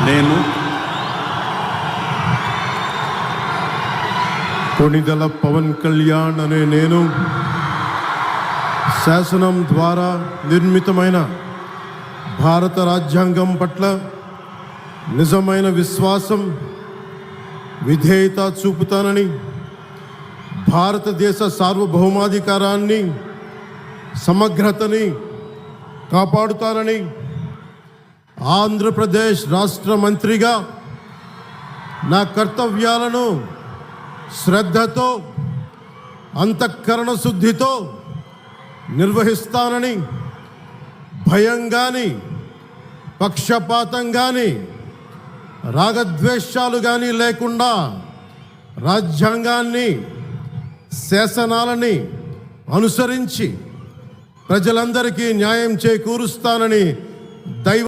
నేను కొణిదెల పవన్ కళ్యాణ్ అనే నేను శాసనం ద్వారా నిర్మితమైన భారత రాజ్యాంగం పట్ల నిజమైన విశ్వాసం, విధేయత చూపుతానని, భారతదేశ సార్వభౌమాధికారాన్ని, సమగ్రతని కాపాడుతానని, ఆంధ్రప్రదేశ్ రాష్ట్ర మంత్రిగా నా కర్తవ్యాలను శ్రద్ధతో, అంతఃకరణ శుద్ధితో నిర్వహిస్తానని, భయం కానీ, పక్షపాతం కానీ, రాగద్వేషాలు కానీ లేకుండా రాజ్యాంగాన్ని, శాసనాలని అనుసరించి ప్రజలందరికీ న్యాయం చేకూరుస్తానని దైవ